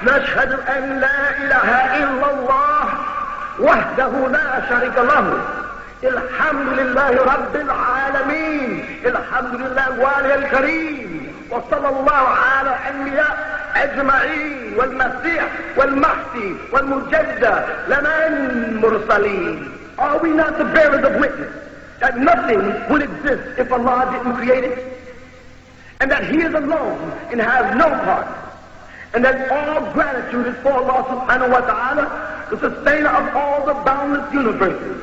نشهد أن لا إله إلا الله وحده لا شريك له الحمد لله رب العالمين الحمد لله الوالي الكريم وصلى الله على الأنبياء أجمعين والمسيح والمهدي والمجدد لنا المرسلين. Are we not the bearers of witness that nothing would exist if Allah didn't create it, and that He is alone and has no part, and that all gratitude is for Allah subhanahu wa ta'ala, the sustainer of all the boundless universes.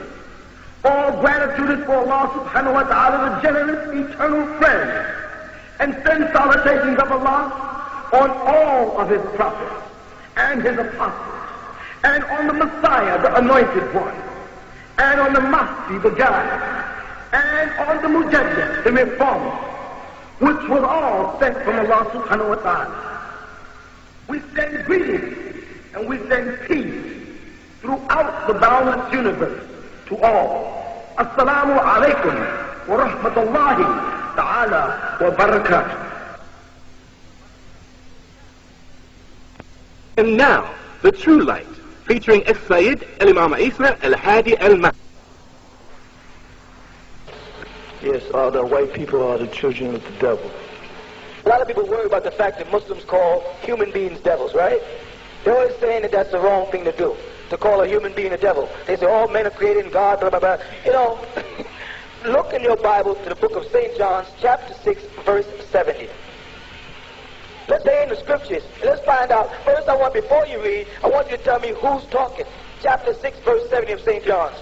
All gratitude is for Allah subhanahu wa ta'ala, the generous eternal friend, and send salutations of Allah on all of His prophets and His apostles, and on the Messiah, the anointed one, and on the Mahdi, the guide, and on the Mujaddid, the reformer, which was all sent from Allah subhanahu wa ta'ala. We send greetings and we send peace throughout the boundless universe to all. Assalamu alaikum wa rahmatullahi ta'ala wa barakatuh. And now, The True Light, featuring As-Sayyid Al-Imam Isa Al-Hadi Al-Mahdi. Yes, all the white people are the children of the devil. A lot of people worry about the fact that Muslims call human beings devils, right? They're always saying that that's the wrong thing to do, to call a human being a devil. They say all men are created in God, blah, blah, blah. You know, look in your Bible to the book of St. John, chapter 6, verse 70. Let's stay in the scriptures. Let's find out. First, before you read, I want you to tell me who's talking. Chapter 6, verse 70 of St. John's.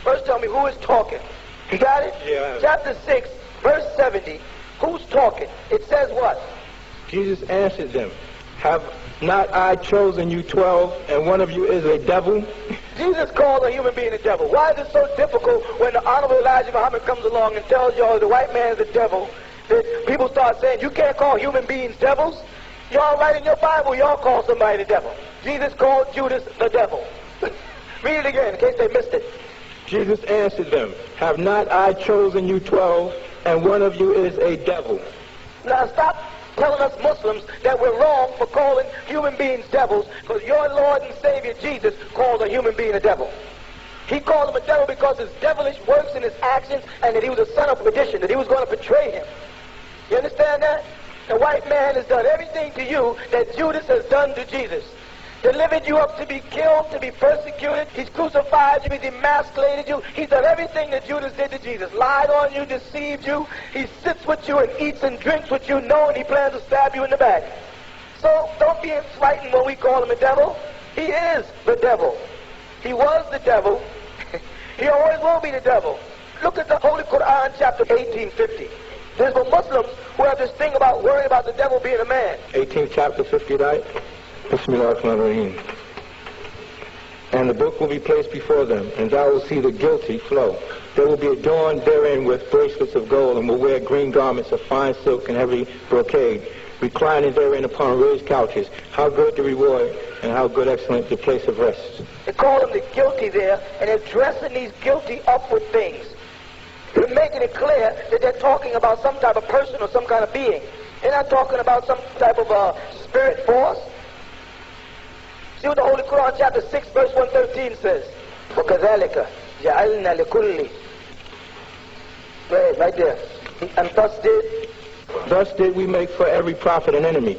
First, tell me who is talking. You got it? Yeah. Chapter 6, verse 70. Who's talking? It says what? Jesus answered them, have not I chosen you 12, and one of you is a devil? Jesus called a human being a devil. Why is it so difficult when the Honorable Elijah Muhammad comes along and tells you, oh, the white man is a devil, that people start saying, you can't call human beings devils? Y'all write in your Bible, y'all call somebody the devil. Jesus called Judas the devil. Read it again in case they missed it. Jesus answered them, have not I chosen you 12, and one of you is a devil? Now stop telling us Muslims that we're wrong for calling human beings devils, because your Lord and Savior Jesus called a human being a devil. He called him a devil because his devilish works and his actions, and that he was a son of perdition, that he was going to betray him. You understand that? The white man has done everything to you that Judas has done to Jesus. Delivered you up to be killed, to be persecuted. He's crucified you, he's emasculated you. He's done everything that Judas did to Jesus. Lied on you, deceived you. He sits with you and eats and drinks with you, knowing he plans to stab you in the back. So don't be frightened when we call him a devil. He is the devil. He was the devil. He always will be the devil. Look at the Holy Quran, chapter 1850. There's the Muslims who have this thing about worrying about the devil being a man. 18th chapter, 50, right? Bismillahirrahmanirrahim. And the book will be placed before them, and thou wilt see the guilty flow. They will be adorned therein with bracelets of gold, and will wear green garments of fine silk and heavy brocade, reclining therein upon raised couches. How good the reward, and how good, excellent, the place of rest. They call them the guilty there, and they're dressing these guilty up with things. They're making it clear that they're talking about some type of person or some kind of being. They're not talking about some type of spirit force. See what the Holy Quran chapter 6 verse 113 says. وَكَذَلِكَ جَعَلْنَا لِكُلِّ. Right there. And Thus did we make for every prophet an enemy,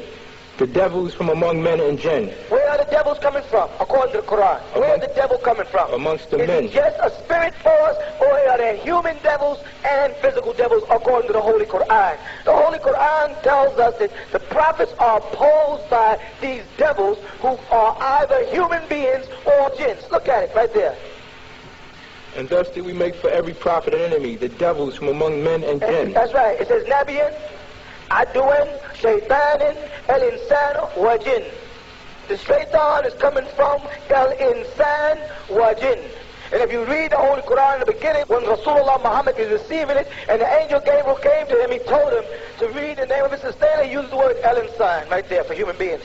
the devils from among men and jinn. Where are the devils coming from, according to the Quran? Where is the devil coming from? Amongst the men. Is it just a spirit force, or are there human devils and physical devils, according to the Holy Quran? The Holy Quran tells us that the prophets are opposed by these devils who are either human beings or jinns. Look at it right there. And thus did we make for every prophet an enemy, the devils from among men and jinn. That's right. It says, Nabiyan, Aduan, Shaitanin, El Insan, Wajin. The shaitan is coming from El Insan, Wajin. And if you read the Holy Quran in the beginning, when Rasulullah Muhammad is receiving it, and the angel Gabriel came to him, he told him to read the name of his sustainer. He used the word El Insan right there for human beings.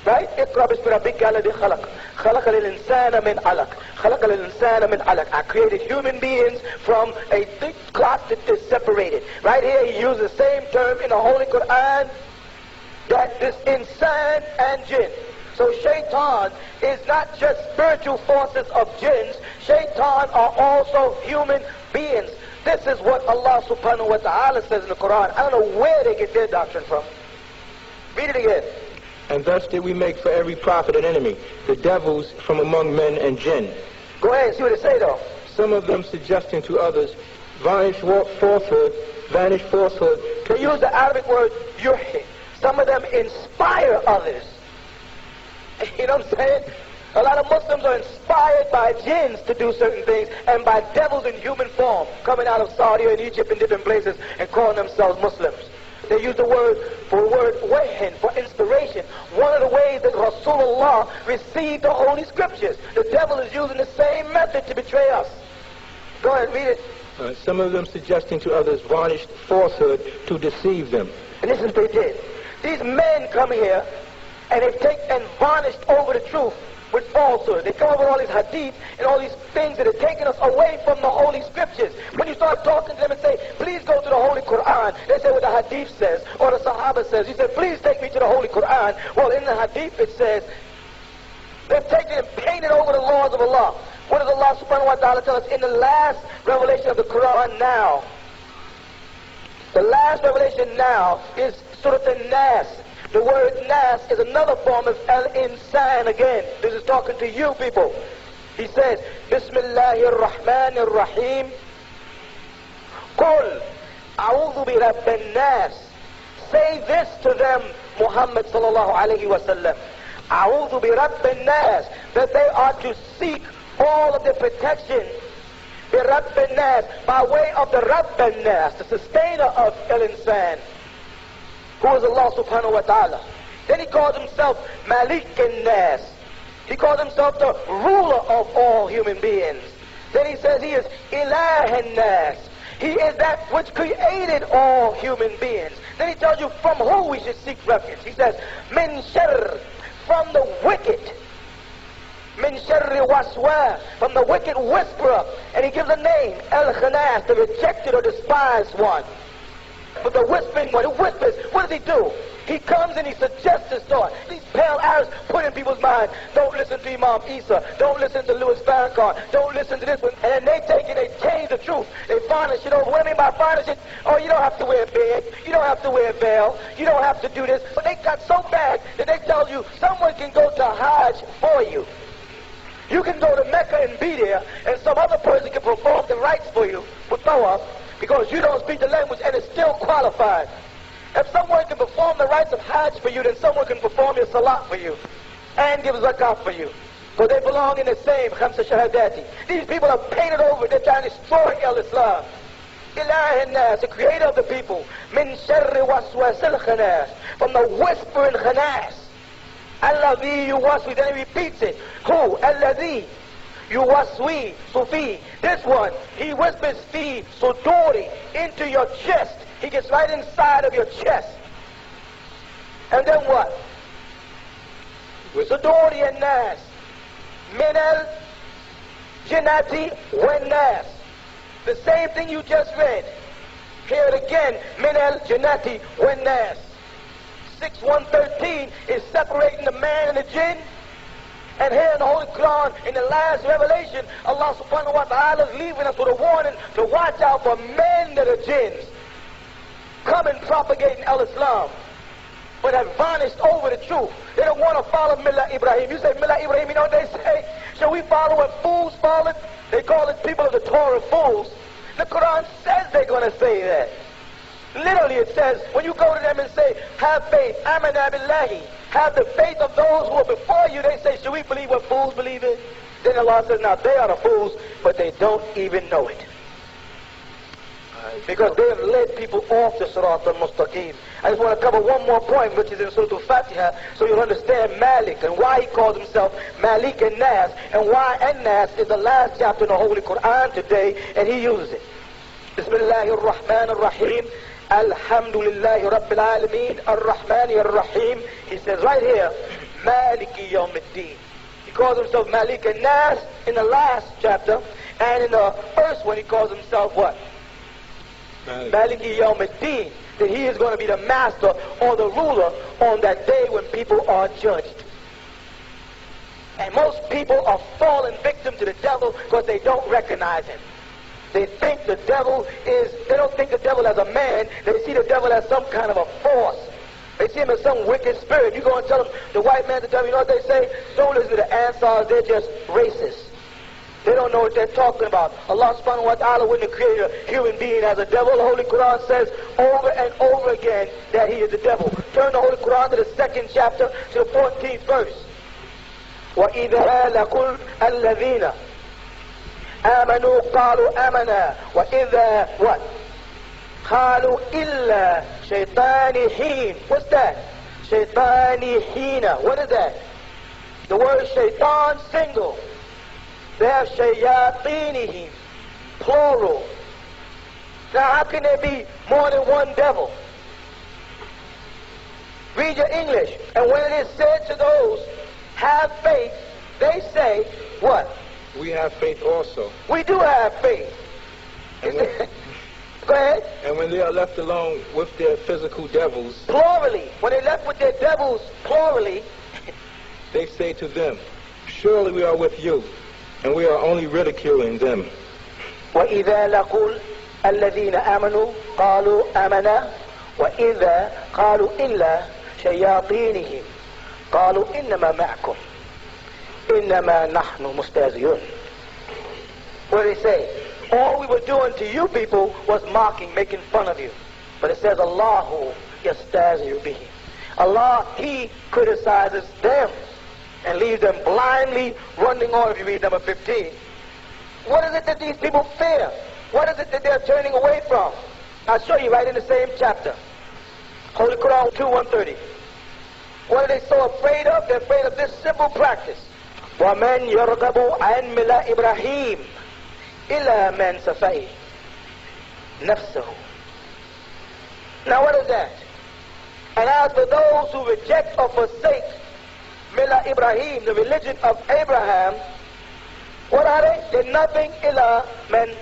Right? اقرأ باسم ربك الذي خلق خلق الإنسان من علق خلق الإنسان من علق. I created human beings from a thick cloth that is separated. Right here he used the same term in the Holy Quran, that this insan and jinn. So shaitan is not just spiritual forces of jinns. Shaitan are also human beings. This is what Allah subhanahu wa ta'ala says in the Quran. I don't know where they get their doctrine from. Read it again. And thus did we make for every prophet an enemy, the devils from among men and jinn. Go ahead and see what it say though. Some of them suggesting to others vanished falsehood. They use the Arabic word yuhi. Some of them inspire others. You know what I'm saying? A lot of Muslims are inspired by jinns to do certain things and by devils in human form coming out of Saudi and Egypt and different places and calling themselves Muslims. They use the word wahin, for inspiration. One of the ways that Rasulullah received the Holy Scriptures. The devil is using the same method to betray us. Go ahead, read it. Some of them suggesting to others varnished falsehood to deceive them. And this is what they did. These men come here and they take and varnished over the truth with falsehood. They come up with all these hadith and all these things that are taking us away from the Holy Scriptures. When you start talking to them and say, please go to the Holy Quran, they say what the hadith says or the Sahaba says. You say, please take me to the Holy Quran. Well, in the hadith it says, they've taken and painted over the laws of Allah. What does Allah subhanahu wa ta'ala tell us in the last revelation of the Quran now? The last revelation now is Surah An-Nas. The word Nas is another form of Al-Insan again. This is talking to you people. He says, Bismillahir Rahmanir Rahim. Qul a'udhu bi Rabbin Nas. Say this to them, Muhammad sallallahu alayhi wa sallam. A'udhu bi Rabbin Nas. That they are to seek all of the protection bi Rabbin Nas, by way of the Rabbin Nas, the sustainer of Al-Insan, who is Allah subhanahu wa ta'ala. Then he calls himself Malik Nas. He calls himself the ruler of all human beings. Then he says he is Ilah Nas. He is that which created all human beings. Then he tells you from who we should seek refuge. He says, Min Sharr, from the wicked. Min Sharri Waswa, from the wicked whisperer. And he gives a name, El-Khanas, the rejected or despised one. But the whispering one, who whispers, what does he do? He comes and he suggests his thought. These pale Arabs put in people's minds, don't listen to Imam Isa, don't listen to Louis Farrakhan, don't listen to this one. And then they take it, they change the truth. They varnish it over. What do I mean by varnish it? Oh, you don't have to wear a beard, you don't have to wear a veil, you don't have to do this. But they got so bad that they tell you someone can go to Hajj for you. You can go to Mecca and be there, and some other person can perform the rites for you with tawaf, because you don't speak the language and it's still qualified. If someone can perform the rites of Hajj for you, then someone can perform your salat for you and give zakah for you. Because they belong in the same khamsa shahadati. These people are painted over, they're trying to destroy al-Islam. Ilah Nas, the creator of the people. Min sharri waswasil khanas, from the whispering khanas. Alladhi yuwaswi, then he repeats it. Who? Alladhi yuwaswi, sufi. This one, he whispers fi suduri, into your chest. He gets right inside of your chest. And then what? Suduri and nas. Minal jinnati wan nas. The same thing you just read. Hear it again. Minal jinnati wan nas. 6:113 is separating the man and the jinn. And here in the Holy Quran, in the last revelation, Allah subhanahu wa ta'ala is leaving us with a warning to watch out for men that are jinns. Come and propagating al-Islam, but have varnished over the truth. They don't want to follow Millah Ibrahim. You say Millah Ibrahim, you know what they say? Shall we follow what fools follow? They call it people of the Torah fools. The Quran says they're going to say that. Literally it says, when you go to them and say, have faith, amana billahi, have the faith of those who are before you, they say, should we believe what fools believe in? Then Allah says, now they are the fools, but they don't even know it. Because they have led people off the Sirat al-Mustaqim. I just want to cover one more point, which is in Surah Al-Fatiha, so you'll understand Malik and why he calls himself Malik and Nas, and why An-Nas is the last chapter in the Holy Quran today, and he uses it. Bismillahir Rahmanir Rahim. Alhamdulillahi Rabbil Alameen Ar-Rahmanir Rahim. He says right here, Maliki Yawmiddin. He calls himself Malik and Nas in the last chapter, and in the first one he calls himself what? Maliki Yawmiddin. That he is going to be the master or the ruler on that day when people are judged. And most people are falling victim to the devil because they don't recognize him. They think the devil they don't think the devil as a man, they see the devil as some kind of a force. They see him as some wicked spirit. You go and tell them, the white man's the devil, you know what they say? Don't listen to the Ansars, they're just racist. They don't know what they're talking about. Allah subhanahu wa ta'ala wouldn't have created a human being as a devil. The Holy Quran says over and over again that he is the devil. Turn the Holy Quran to the 2nd chapter, to the 14th verse. وَإِذَا لَقُلْ الَّذِينَ آمَنُوا قَالُوا آمَنَا وَإِذَا what? قَالُوا إِلَّا شَيْطَانِ حِينَ. What's that? شَيْطَانِ حِينَ. What is that? The word shaitan, single. They have shayatinihim, plural. Now how can there be more than one devil? Read your English. And when it is said to those, have faith, they say, what? We have faith also. We do have faith. Go ahead. And when they are left alone with their physical devils, plurally, when they're left with their devils, plurally, they say to them, surely we are with you, and we are only ridiculing them. وَإِذَا لَقُوا الَّذِينَ آمَنُوا قَالُوا آمَنَا وَإِذَا قَالُوا إِلَّا شَيَاطِينِهِمْ قَالُوا إِنَّمَا مَعَكُمْ إِنَّمَا نَحْنُ مُسْتَهْزِئُونَ. What do they say? All we were doing to you people was mocking, making fun of you. But it says, Allahu yastahzi'u bihi. Allah, He criticizes them and leaves them blindly running on. If you read number 15. What is it that these people fear? What is it that they're turning away from? I'll show you right in the same chapter. Holy Quran 2:130. What are they so afraid of? They're afraid of this simple practice. وَمَنْ يَرْغَبُ عَنْ مِلَّةِ إِبْرَاهِيمَ إِلَّا مَنْ سَفِهَ نَفْسَهُ. Now what is that? And as for those who reject or forsake Millah Ibrahim, the religion of Abraham, what are they? They're nothing illa men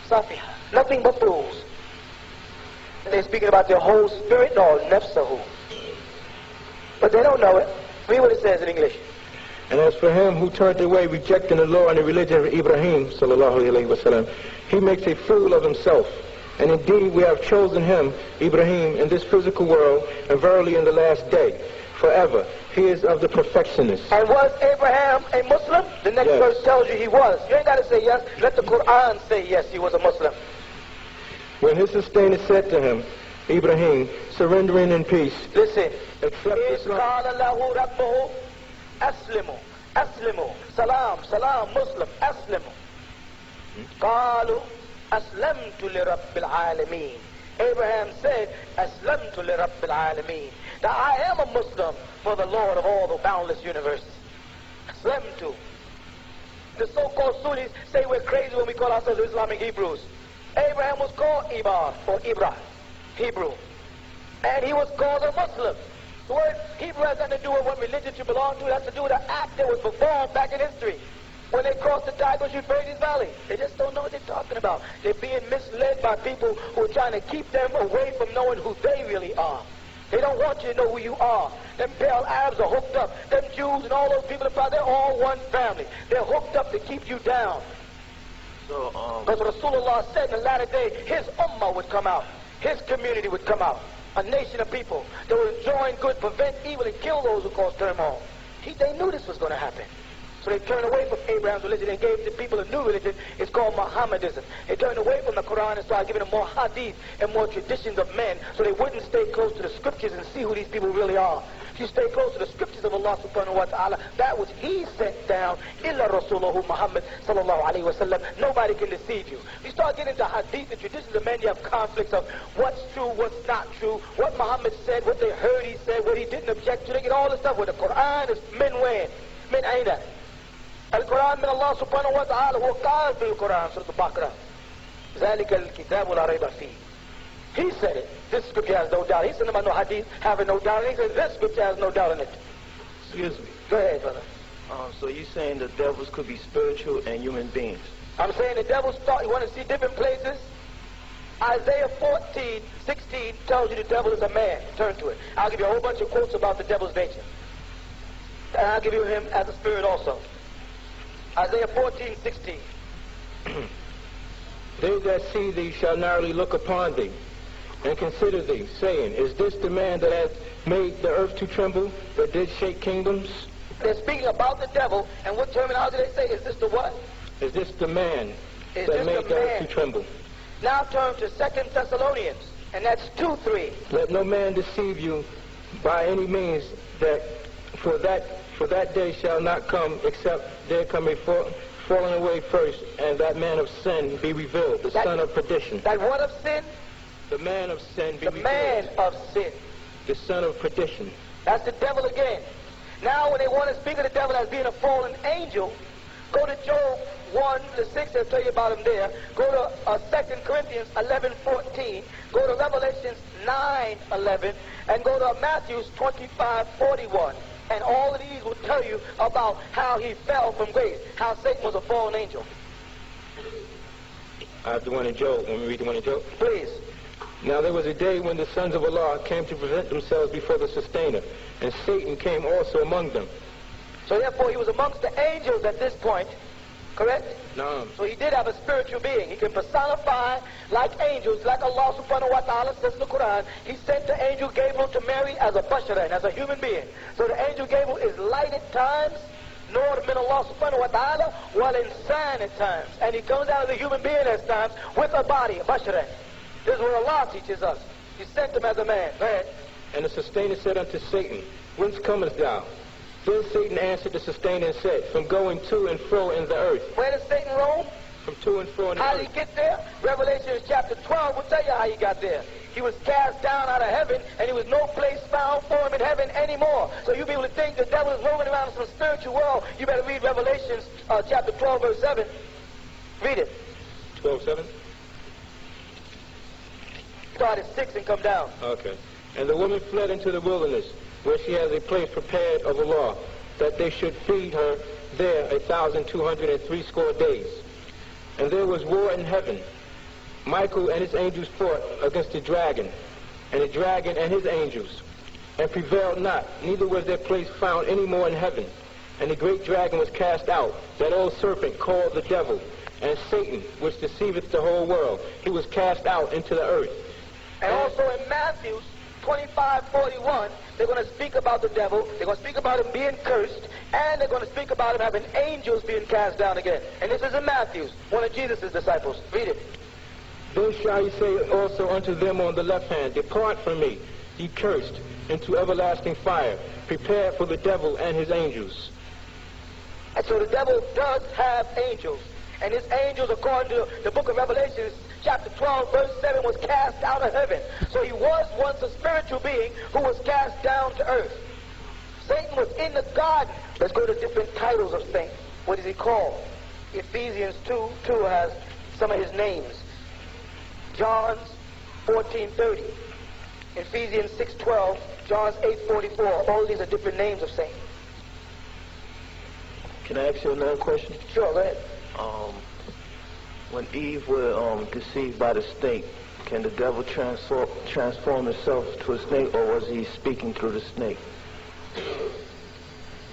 safiha, nothing but fools. They're speaking about their whole spirit, or nafsahu. But they don't know it. Read what it says in English. And as for him who turned away, rejecting the law and the religion of Ibrahim, sallallahu alayhi wa sallam, he makes a fool of himself. And indeed we have chosen him, Ibrahim, in this physical world, and verily in the last day, forever. He is of the perfectionists. And was Abraham a Muslim? The next verse tells you he was. You ain't got to say yes. Let the Quran say yes, he was a Muslim. When his sustainer said to him, Ibrahim, surrendering in peace, listen. accept Islam. Aslimu, Aslimu, Salam, Muslim, Aslimu. قالوا أسلمت لرب العالمين. Abraham said, أسلمت لرب العالمين. Now I am a Muslim for the Lord of all the boundless universes. Aslamtu. The so-called Sunnis say we're crazy when we call ourselves Islamic Hebrews. Abraham was called Ibar, or Ibra, Hebrew. And he was called a Muslim. The word Hebrew has nothing to do with what religion you belong to. It has to do with an act that was performed back in history. When they crossed the Tigris-Euphrates Valley, they just don't know what they're talking about. They're being misled by people who are trying to keep them away from knowing who they really are. They don't want you to know who you are. Them pale Arabs are hooked up. Them Jews and all those people, they're all one family. They're hooked up to keep you down. Because Rasulullah said in the latter day, his ummah would come out. His community would come out. A nation of people that would enjoin good, prevent evil, and kill those who cause turmoil. They knew this was going to happen. So they turned away from Abraham's religion and gave the people a new religion. It's called Mohammedism. They turned away from the Quran and started giving them more hadith and more traditions of men so they wouldn't stay close to the scriptures and see who these people really are. If you stay close to the scriptures of Allah subhanahu wa ta'ala, that which He sent down, illa Rasulahu Muhammad sallallahu alayhi wa sallam, nobody can deceive you. If you start getting into hadith and traditions of men, you have conflicts of what's true, what's not true, what Muhammad said, what they heard he said, what he didn't object to. They get all this stuff where the Quran is min when, min aina. القرآن من الله سبحانه وتعالى وقال في القرآن سورة البقرة ذلك الكتاب لا ريب فيه. He said it. This scripture has no doubt. He said about no hadith having no doubt. And he said this scripture has no doubt in it. Excuse me. Go ahead, brother. So you're saying the devils could be spiritual and human beings? I'm saying the devil's thought. You want to see different places? Isaiah 14:16 tells you the devil is a man. Turn to it. I'll give you a whole bunch of quotes about the devil's nature. and I'll give you him as a spirit also. Isaiah 14:16. They that see thee shall narrowly look upon thee, and consider thee, saying, is this the man that hath made the earth to tremble, that did shake kingdoms? They're speaking about the devil, and what terminology they say? Is this the what? Is this the man Is that this made the the earth man? to tremble? Now turn to 2 Thessalonians, and that's 2:3. Let no man deceive you by any means, that for that day shall not come, except there come a falling away first, and that man of sin be revealed, the son of perdition. That what of sin? The man of sin be The revealed, man of sin. the son of perdition. That's the devil again. Now when they want to speak of the devil as being a fallen angel, go to Job 1:6, they'll tell you about him there. Go to 2 Corinthians 11:14. Go to Revelations 9:11. And go to Matthew 25:41. And all of these will tell you about how he fell from grace, how Satan was a fallen angel. I have the one in Job. Let me read the one in Job. Please. Now there was a day when the sons of Allah came to present themselves before the Sustainer, and Satan came also among them. So therefore he was amongst the angels at this point, correct? No. So he did have a spiritual being. He can personify like angels, like Allah subhanahu wa ta'ala says in the Quran. He sent the angel Gabriel to Mary as a basharan, as a human being. So the angel Gabriel is light at times, nor min Allah subhanahu wa ta'ala, while insan at times. And he comes out as a human being at times with a body, a basharan. This is what Allah teaches us. He sent him as a man. Go ahead. And the Sustainer said unto Satan, whence comest thou? Then Satan answered the Sustainer and said, from going to and fro in the earth. Where does Satan roam? From to and fro in the How earth. did he get there? Revelation chapter 12 will tell you how he got there. He was cast down out of heaven, and there was no place found for him in heaven anymore. So you people think the devil is roaming around in some spiritual world, you better read Revelation chapter 12, verse 7. Read it. 12:7? Start at 6 and come down. Okay. And the woman fled into the wilderness, where she has a place prepared of the law, that they should feed her there 1,260 days. And there was war in heaven. Michael and his angels fought against the dragon, and the dragon and his angels, and prevailed not, neither was their place found any more in heaven. And the great dragon was cast out, that old serpent called the devil, and Satan, which deceiveth the whole world. He was cast out into the earth. And also in Matthew 25:41, they're going to speak about the devil, they're going to speak about him being cursed, and they're going to speak about him having angels being cast down again. And this is in Matthew, one of Jesus' disciples. Read it. Then shall he say also unto them on the left hand, depart from me, ye cursed, into everlasting fire, prepared for the devil and his angels. And so the devil does have angels. And his angels, according to the book of Revelation, chapter 12, verse 7, was cast out of heaven. So he was once a spiritual being who was cast down to earth. Satan was in the garden. Let's go to different titles of Satan. What is he called? Ephesians 2:2 has some of his names. John's 14:30. Ephesians 6:12. John's 8:44. All of these are different names of Satan. Can I ask you another question? Sure, go ahead. When Eve was deceived by the snake, can the devil transform himself to a snake, or was he speaking through the snake?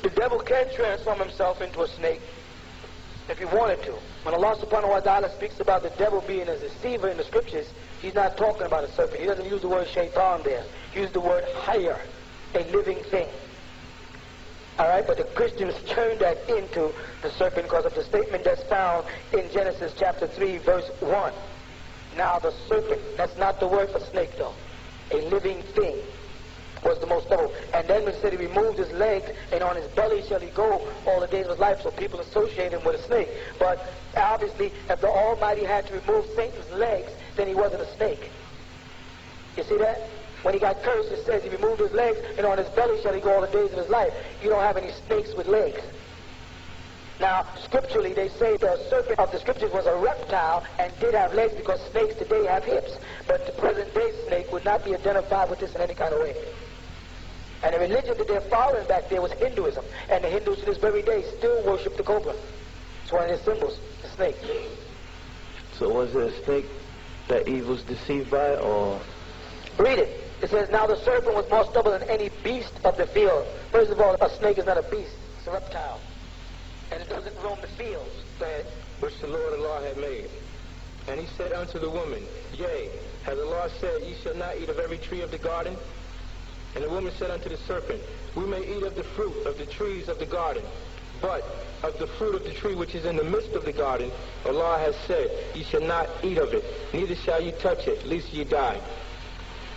The devil can transform himself into a snake if he wanted to. When Allah subhanahu wa ta'ala speaks about the devil being a deceiver in the scriptures, he's not talking about a serpent. He doesn't use the word shaitan there. He used the word hayr, a living thing. All right, but the Christians turned that into the serpent because of the statement that's found in Genesis chapter 3, verse 1. Now the serpent, that's not the word for snake though. A living thing was the most double. And then when it said he removed his legs, and on his belly shall he go all the days of his life, so people associate him with a snake. But obviously, if the Almighty had to remove Satan's legs, then he wasn't a snake. You see that? When he got cursed, it says he removed his legs, and on his belly shall he go all the days of his life. You don't have any snakes with legs. Now, scripturally, they say the serpent of the scriptures was a reptile and did have legs because snakes today have hips. But the present-day snake would not be identified with this in any kind of way. And the religion that they're following back there was Hinduism. And the Hindus to this very day still worship the cobra. It's one of their symbols, the snake. So was it a snake that Eve was deceived by, or? Read it. It says, now the serpent was more stubborn than any beast of the field. First of all, a snake is not a beast. It's a reptile. And it doesn't roam the fields. Go ahead. Which the Lord Allah had made. And he said unto the woman, Yea, has the Lord said, Ye shall not eat of every tree of the garden? And the woman said unto the serpent, We may eat of the fruit of the trees of the garden, but of the fruit of the tree which is in the midst of the garden, Allah has said, Ye shall not eat of it, neither shall ye touch it, lest ye die.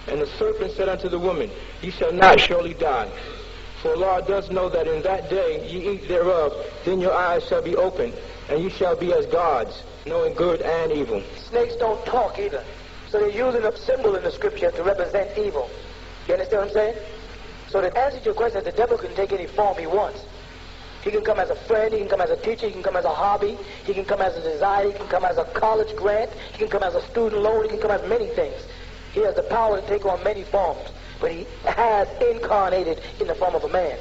And the serpent said unto the woman, Ye shall not surely die. For Allah does know that in that day ye eat thereof, then your eyes shall be opened, and ye shall be as gods, knowing good and evil. Snakes don't talk either. So they're using a symbol in the scripture to represent evil. You understand what I'm saying? So to answer your question, the devil can take any form he wants. He can come as a friend, he can come as a teacher, he can come as a hobby, he can come as a desire, he can come as a college grant, he can come as a student loan, he can come as many things. He has the power to take on many forms, but he has incarnated in the form of a man.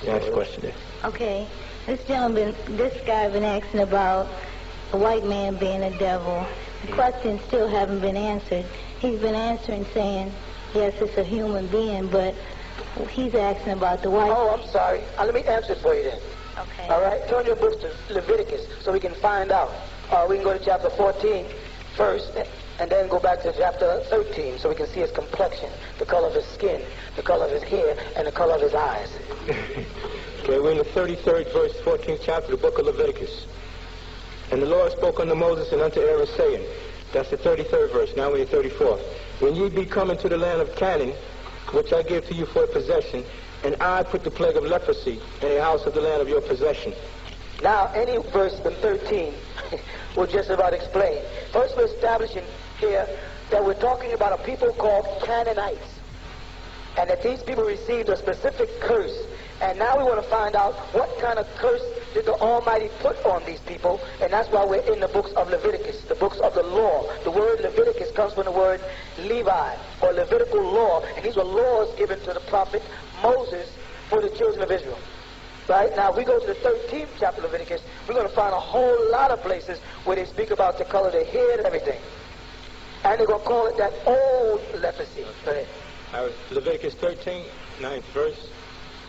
Next question there. Okay, this guy been asking about a white man being a devil. The questions still haven't been answered. He's been answering saying, yes, it's a human being, but he's asking about the white... Oh, I'm sorry. Let me answer it for you then. Okay. All right? Turn your books to Leviticus so we can find out. We can go to chapter 14 first, and then go back to chapter 13 so we can see his complexion, the color of his skin, the color of his hair, and the color of his eyes. Okay, we're in the 33rd verse, 14th chapter, the book of Leviticus. And the Lord spoke unto Moses and unto Aaron, saying, that's the 33rd verse, now we're in the 34th. When ye be come into the land of Canaan, which I give to you for a possession, and I put the plague of leprosy in a house of the land of your possession. Now, any verse in 13 will just about explain. First, we're establishing here that we're talking about a people called Canaanites, and that these people received a specific curse. And now we want to find out what kind of curse did the Almighty put on these people, and that's why we're in the books of Leviticus, the books of the law. The word Leviticus comes from the word Levi, or Levitical law, and these were laws given to the prophet Moses for the children of Israel. Right? Now, if we go to the 13th chapter of Leviticus, we're going to find a whole lot of places where they speak about the color of their hair and everything. And they're going to call it that old leprosy. Go ahead. Leviticus 13, 9th verse.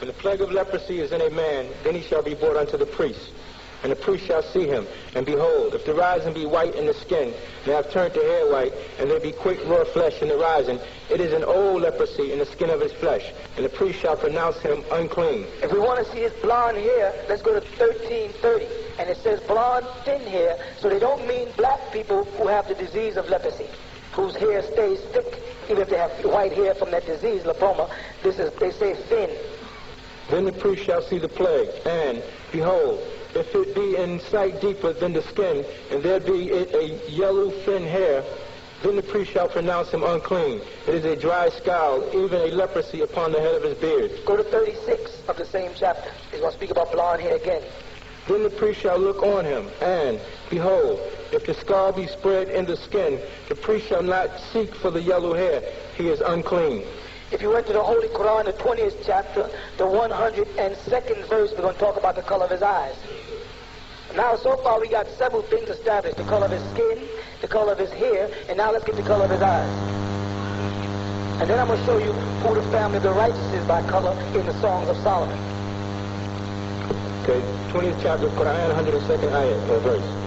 When the plague of leprosy is in a man, then he shall be brought unto the priest. And the priest shall see him. And behold, if the rising be white in the skin, and have turned to hair white, and there be quick raw flesh in the rising, it is an old leprosy in the skin of his flesh. And the priest shall pronounce him unclean. If we want to see his blonde hair, let's go to 13:30. And it says blonde, thin hair, so they don't mean black people who have the disease of leprosy, whose hair stays thick, even if they have white hair from that disease, lymphoma. They say thin. Then the priest shall see the plague, and, behold, if it be in sight deeper than the skin, and there be it a yellow thin hair, then the priest shall pronounce him unclean. It is a dry scowl, even a leprosy upon the head of his beard. Go to 36 of the same chapter. He's going to speak about blonde hair again. Then the priest shall look on him, and, behold, if the scar be spread in the skin, the priest shall not seek for the yellow hair. He is unclean. If you went to the Holy Quran, the 20th chapter, the 102nd verse, we're going to talk about the color of his eyes. Now, so far, we got several things established. The color of his skin, the color of his hair, and now let's get the color of his eyes. And then I'm going to show you who the family of the righteous is by color in the Songs of Solomon. Okay, 20th chapter of Quran, 102nd ayat, or verse.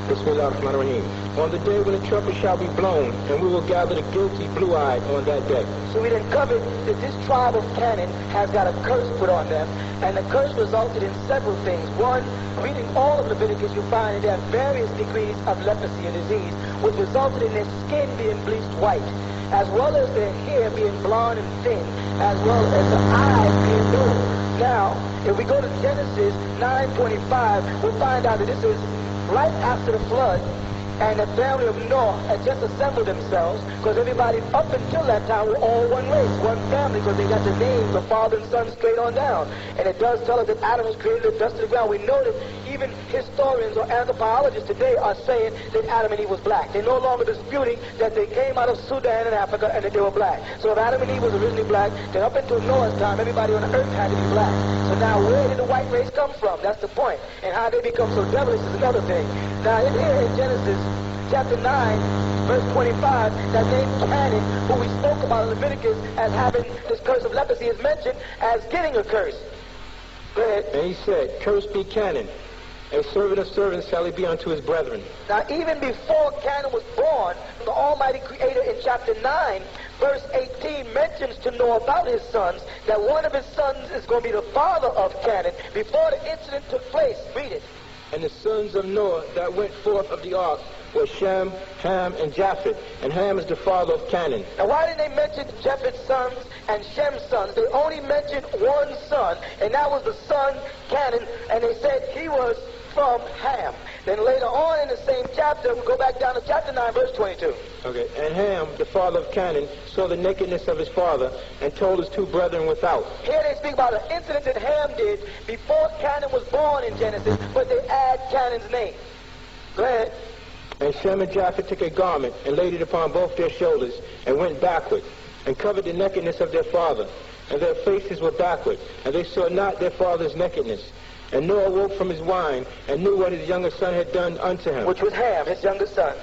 Bismillah ar-Rahman ar-Rahim. On the day when the trumpet shall be blown, and we will gather the guilty blue-eyed on that day. So we done covered that this tribe of Canaan has got a curse put on them, and the curse resulted in several things. One, reading all of Leviticus, you find that there are various degrees of leprosy and disease, which resulted in their skin being bleached white, as well as their hair being blonde and thin, as well as the eyes being blue. Now, if we go to Genesis 9:25, we'll find out that this is right after the flood, and the family of Noah had just assembled themselves, because everybody up until that time were all one race, one family, because they got the names of father and son straight on down. And it does tell us that Adam was created of dust of the ground. We know that even historians or anthropologists today are saying that Adam and Eve was black. They're no longer disputing that they came out of Sudan and Africa and that they were black. So if Adam and Eve was originally black, then up until Noah's time, everybody on the earth had to be black. So now where did the white race come from? That's the point. And how they become so devilish is another thing. Now in here in Genesis chapter 9, verse 25, that name Canaan, who we spoke about in Leviticus as having this curse of leprosy, is mentioned as getting a curse. Go ahead. And he said, Cursed be Canaan, a servant of servants shall he be unto his brethren. Now, even before Canaan was born, the Almighty Creator in chapter 9, verse 18, mentions to Noah about his sons, that one of his sons is going to be the father of Canaan before the incident took place. Read it. And the sons of Noah that went forth of the ark were Shem, Ham, and Japheth. And Ham is the father of Canaan. Now, why did they mention Japheth's sons and Shem's sons? They only mentioned one son, and that was the son Canaan, and they said he was from Ham. Then later on in the same chapter, we go back down to chapter 9, verse 22. Okay. And Ham, the father of Canaan, saw the nakedness of his father, and told his two brethren without. Here they speak about an incident that Ham did before Canaan was born in Genesis, but they add Canaan's name. Go ahead. And Shem and Japheth took a garment, and laid it upon both their shoulders, and went backward, and covered the nakedness of their father. And their faces were backward, and they saw not their father's nakedness. And Noah woke from his wine, and knew what his younger son had done unto him. Which was Ham, his younger son.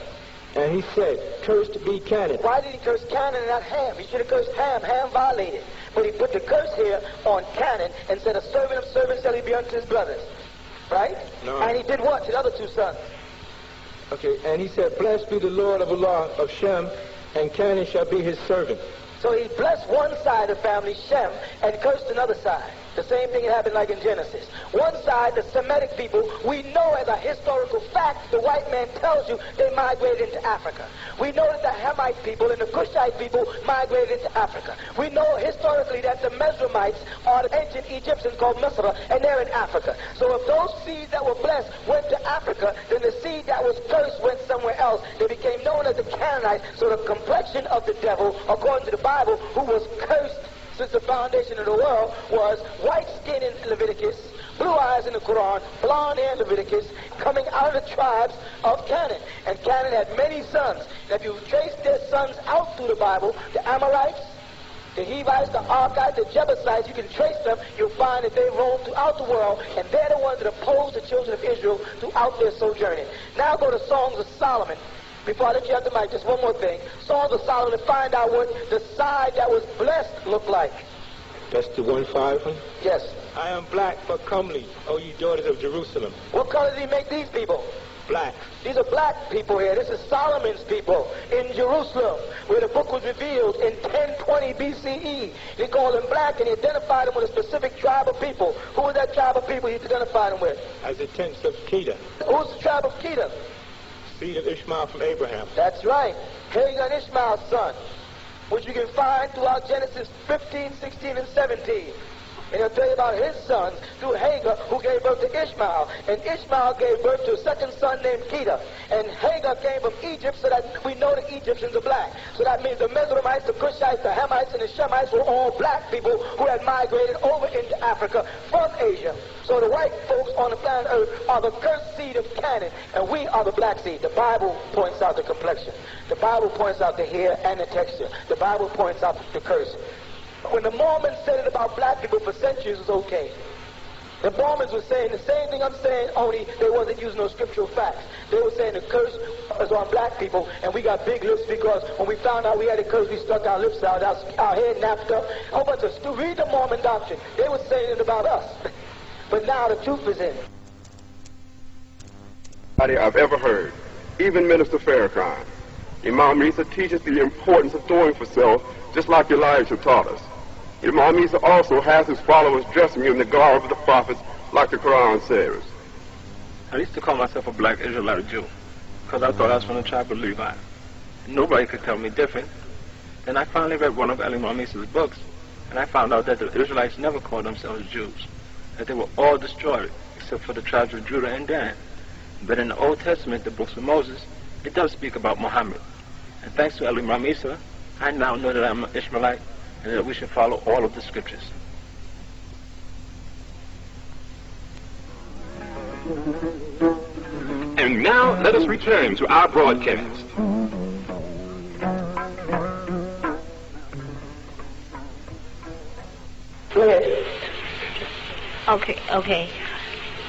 And he said, Cursed be Canaan. Why did he curse Canaan and not Ham? He should have cursed Ham. Ham violated. But he put the curse here on Canaan and said, a servant of servants shall he be unto his brothers. Right? No. And he did what to the other two sons? Okay, and he said, Blessed be the Lord of Allah of Shem, and Canaan shall be his servant. So he blessed one side of the family, Shem, and cursed another side. The same thing happened like in Genesis. One side, the Semitic people, we know as a historical fact, the white man tells you they migrated into Africa. We know that the Hamite people and the Cushite people migrated into Africa. We know historically that the Mesramites are the ancient Egyptians called Misra, and they're in Africa. So if those seeds that were blessed went to Africa, then the seed that was cursed went somewhere else. They became known as the Canaanites. So the complexion of the devil, according to the Bible, who was cursed since the foundation of the world, was white skin in Leviticus, blue eyes in the Quran, blonde hair in Leviticus, coming out of the tribes of Canaan. And Canaan had many sons. And if you trace their sons out through the Bible, the Amorites, the Hivites, the Archites, the Jebusites, you can trace them, you'll find that they roam throughout the world, and they're the ones that opposed the children of Israel throughout their sojourning. Now go to Songs of Solomon. Before I let you have the mic, just one more thing. Songs of Solomon, to find out what the side that was blessed looked like. That's the 1-5 one? Yes. I am black but comely, O ye daughters of Jerusalem. What color did he make these people? Black. These are black people here. This is Solomon's people in Jerusalem, where the book was revealed in 1020 BCE. He called them black, and he identified them with a specific tribe of people. Who was that tribe of people he identified them with? As the tents of Kedar. Who's the tribe of Kedar? Seed of Ishmael from Abraham. That's right. Hagar and Ishmael's son, which you can find throughout Genesis 15, 16, and 17. And he'll tell you about his sons through Hagar, who gave birth to Ishmael. And Ishmael gave birth to a second son named Kedar. And Hagar came from Egypt, so that we know the Egyptians are black. So that means the Mesramites, the Cushites, the Hamites, and the Shemites were all black people who had migrated over into Africa from Asia. So the white folks on the planet Earth are the cursed seed of Canaan, and we are the black seed. The Bible points out the complexion. The Bible points out the hair and the texture. The Bible points out the curse. When the Mormons said it about black people for centuries, it was okay. The Mormons were saying the same thing I'm saying, only they wasn't using no scriptural facts. They were saying the curse is on black people, and we got big lips because when we found out we had a curse, we stuck our lips out, our head napped up. A whole bunch of read the Mormon doctrine. They were saying it about us. But now the truth is in. I've ever heard, even Minister Farrakhan, Imam Isa teaches the importance of doing for self, just like Elijah taught us. Imam Isa also has his followers dressing in the garb of the prophets, like the Quran says. I used to call myself a black Israelite Jew, because I thought I was from the tribe of Levi. Nobody could tell me different. Then I finally read one of Imam Isa's books, and I found out that the Israelites never called themselves Jews, that they were all destroyed, except for the tribes of Judah and Dan. But in the Old Testament, the books of Moses, it does speak about Muhammad. And thanks to Imam Isa, I now know that I'm an Ishmaelite, and that we should follow all of the scriptures. And now let us return to our broadcast. Okay.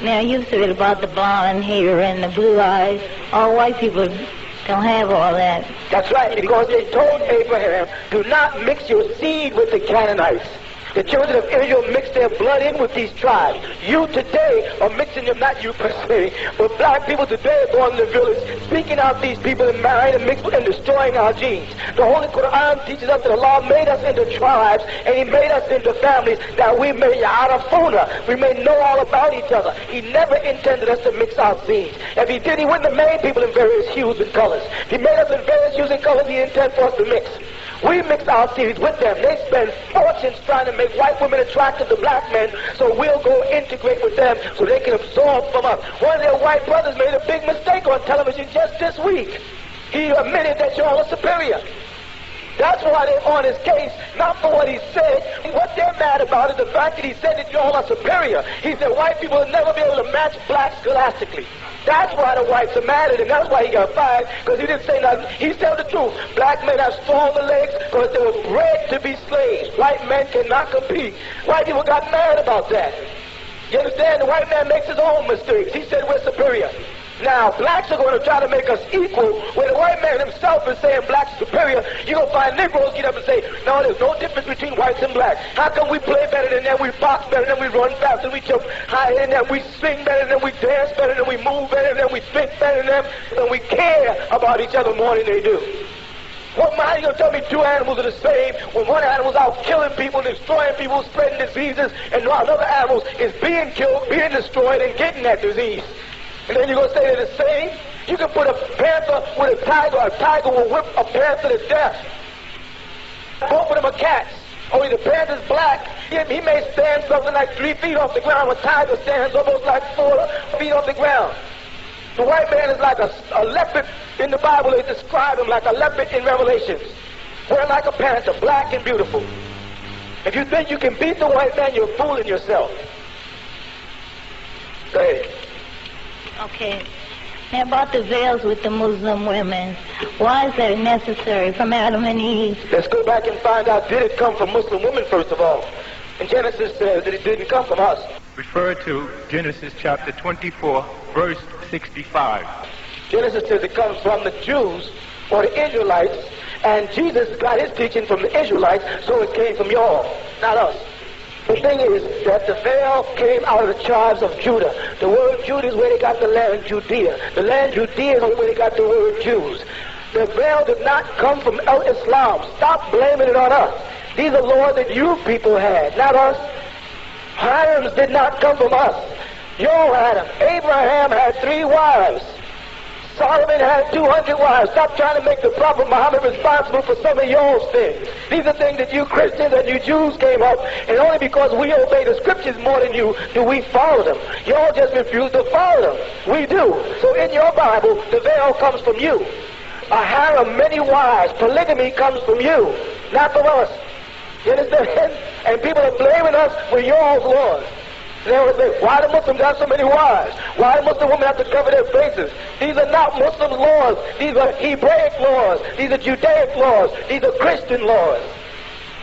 Now you said about the blonde hair and the blue eyes. All white people don't have all that. That's right, because they told Abraham, do not mix your seed with the Canaanites. The children of Israel mixed their blood in with these tribes. You today are mixing them, not you per se, but black people today are going to the village, speaking out these people and marrying and mixing and destroying our genes. The Holy Quran teaches us that Allah made us into tribes and He made us into families that we may yarafuna. We may know all about each other. He never intended us to mix our seeds. If He did, He wouldn't have made people in various hues and colors. He made us in various hues and colors. He intended for us to mix. We mix our seeds with them. They spend fortunes trying to make white women attractive to black men, so we'll go integrate with them so they can absorb from us. One of their white brothers made a big mistake on television just this week. He admitted that y'all are superior. That's why they're on his case, not for what he said. What they're mad about is the fact that he said that y'all are superior. He said white people will never be able to match blacks scholastically. That's why the whites are mad at him. That's why he got fired, because he didn't say nothing. He told the truth. Black men have stronger legs because they were bred to be slaves. White men cannot compete. White people got mad about that. You understand? The white man makes his own mistakes. He said we're superior. Now, blacks are going to try to make us equal. When the white man himself is saying blacks are superior, you're going to find Negroes get up and say, no, there's no difference between whites and blacks. How come we play better than them, we box better than them, we run faster, we jump higher than them, we sing better than them, we dance better than them, we move better than them, we think better than them, and we care about each other more than they do? What man are you going to tell me two animals are the same when one animal's out killing people, destroying people, spreading diseases, and another animal is being killed, being destroyed, and getting that disease? And then you're going to say they're the same? You can put a panther with a tiger will whip a panther to death. Both of them are cats. Only the panther's black. He may stand something like 3 feet off the ground. A tiger stands almost like 4 feet off the ground. The white man is like a leopard. In the Bible, they describe him like a leopard in Revelations. We're like a panther, black and beautiful. If you think you can beat the white man, you're fooling yourself. Go ahead. Okay. Now about the veils with the Muslim women, why is that necessary from Adam and Eve? Let's go back and find out, did it come from Muslim women first of all? And Genesis says that it didn't come from us. Refer to Genesis chapter 24, verse 65. Genesis says it comes from the Jews or the Israelites, and Jesus got his teaching from the Israelites, so it came from y'all, not us. The thing is that the veil came out of the tribes of Judah. The word Judah is where they got the land Judea. The land Judea is where they got the word Jews. The veil did not come from Islam. Stop blaming it on us. These are laws that you people had, not us. Harems did not come from us. You had them. Abraham had 3 wives. Solomon had 200 wives. Stop trying to make the Prophet Muhammad responsible for some of y'all's things. These are things that you Christians and you Jews came up, and only because we obey the scriptures more than you do we follow them. Y'all just refuse to follow them. We do. So in your Bible, the veil comes from you. A harem, many wives, polygamy comes from you, not from us. You understand? And people are blaming us for y'all's laws. They would say, why do Muslims have so many wives? Why do Muslim women have to cover their faces? These are not Muslim laws. These are Hebraic laws. These are Judaic laws. These are Christian laws.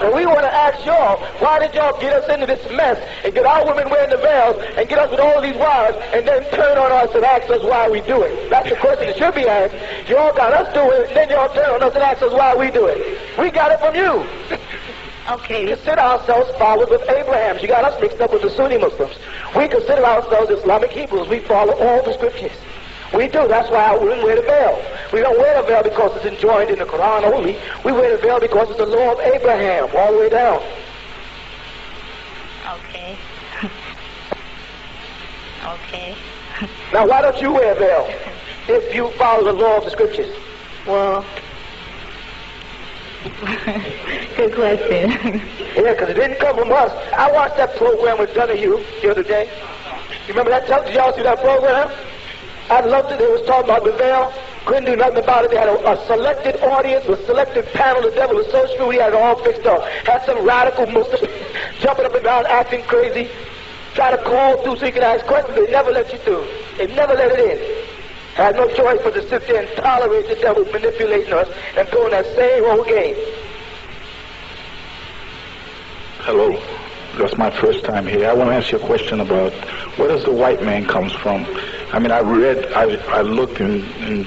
And we want to ask y'all, why did y'all get us into this mess and get our women wearing the veils and get us with all these wives and then turn on us and ask us why we do it? That's the question that should be asked. Y'all got us doing it, and then y'all turn on us and ask us why we do it. We got it from you. Okay. We consider ourselves followers of Abraham. You got us mixed up with the Sunni Muslims. We consider ourselves Islamic Hebrews. We follow all the scriptures. We do. That's why we wear the veil. We don't wear the veil because it's enjoined in the Quran only. We wear the veil because it's the law of Abraham all the way down. Okay. Okay. Now, why don't you wear a veil if you follow the law of the scriptures? Well, good question. Yeah, because it didn't come from us. I watched that program with Donahue the other day. You remember that? Did y'all see that program? I loved it. They was talking about the veil. Couldn't do nothing about it. They had a selected audience, a selected panel. The devil was so screwed, he had it all fixed up. Had some radical Muslims jumping up and down, acting crazy. Try to call through so you can ask questions. They never let you through. They never let it in. Had no choice but to sit there and tolerate the devil manipulating us and go in that same old game. Hello. That's my first time here. I want to ask you a question about where does the white man comes from? I mean, I looked in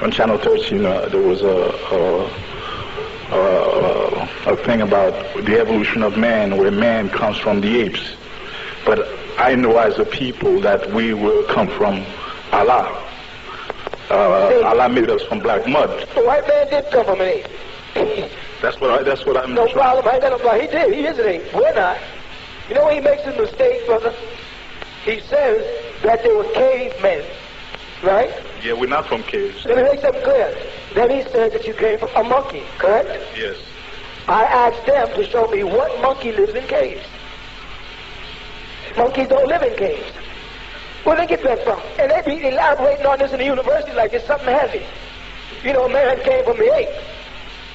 on Channel 13, there was a thing about the evolution of man, where man comes from the apes. But I know as a people that we will come from Allah. Allah made us from black mud. The white man did come from an ape. That's what I'm. No problem. I ain't got no problem. He did. He is an ape. We're not. You know when he makes his mistake, brother? He says that they were cavemen, right? Yeah, we're not from caves. Let me make something clear. Then he says that you came from a monkey, correct? Yes. I asked them to show me what monkey lives in caves. Monkeys don't live in caves. Where they get that from? And they be elaborating on this in the university like it's something heavy. You know, man came from the ape.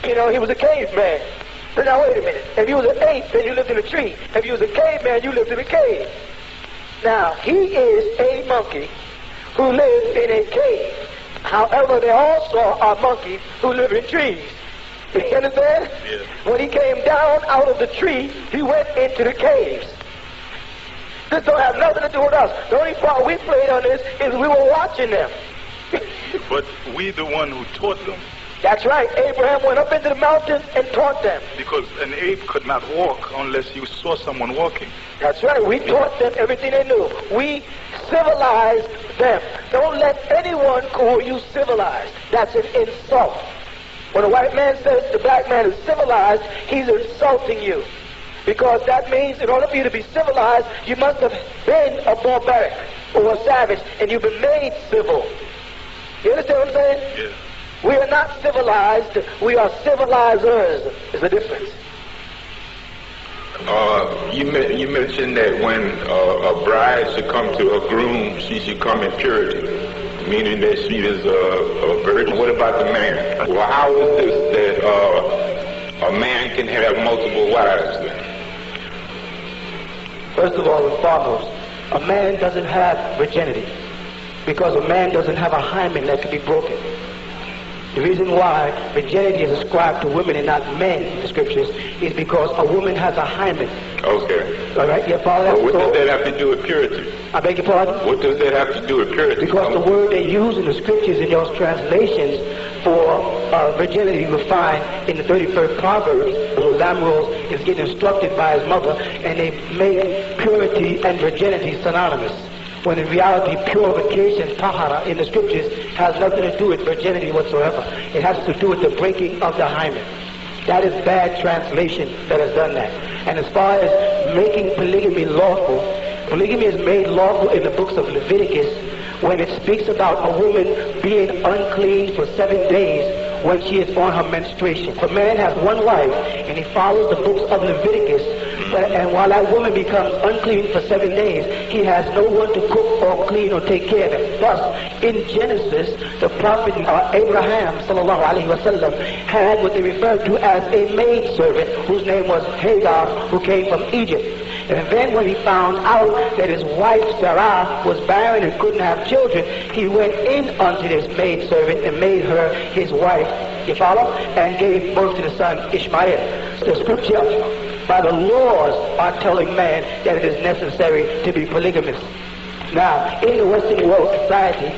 You know, he was a caveman. But now wait a minute. If you was an ape, then you lived in a tree. If you was a caveman, you lived in a cave. Now, he is a monkey who lives in a cave. However, there also are monkeys who live in trees. You understand? Yes. When he came down out of the tree, he went into the caves. This don't have nothing to do with us. The only part we played on this is we were watching them. But we the one who taught them. That's right. Abraham went up into the mountains and taught them. Because an ape could not walk unless you saw someone walking. That's right. We taught them everything they knew. We civilized them. Don't let anyone call you civilized. That's an insult. When a white man says the black man is civilized, he's insulting you. Because that means in order for you to be civilized, you must have been a barbaric or a savage, and you've been made civil. You understand what I'm saying? Yes. We are not civilized, we are civilizers, is the difference. You mentioned that when a bride should come to a groom, she should come in purity, meaning that she is a virgin. What about the man? Well, how is this that a man can have multiple wives then? First of all and foremost, a man doesn't have virginity because a man doesn't have a hymen that can be broken. The reason why virginity is ascribed to women and not men in the scriptures is because a woman has a hymen. Okay. All right, you follow that? Well, what does that have to do with purity? I beg your pardon? What does that have to do with purity? Because the word they use in the scriptures in those translations for virginity you will find in the 31st Proverbs, where Lemuel is getting instructed by his mother, and they make purity and virginity synonymous. When in reality, purification, tahara, in the scriptures has nothing to do with virginity whatsoever. It has to do with the breaking of the hymen. That is bad translation that has done that. And as far as making polygamy lawful, polygamy is made lawful in the books of Leviticus when it speaks about a woman being unclean for 7 days when she is on her menstruation. If a man has one wife and he follows the books of Leviticus, and while that woman becomes unclean for 7 days, he has no one to cook or clean or take care of it. Thus, in Genesis, the prophet Abraham, sallallahu alaihi wasallam, had what they referred to as a maidservant whose name was Hagar, who came from Egypt. And then when he found out that his wife Sarah was barren and couldn't have children, he went in unto this maidservant and made her his wife, you follow, and gave birth to the son Ishmael. The scripture by the laws are telling man that it is necessary to be polygamous. Now, in the Western world society,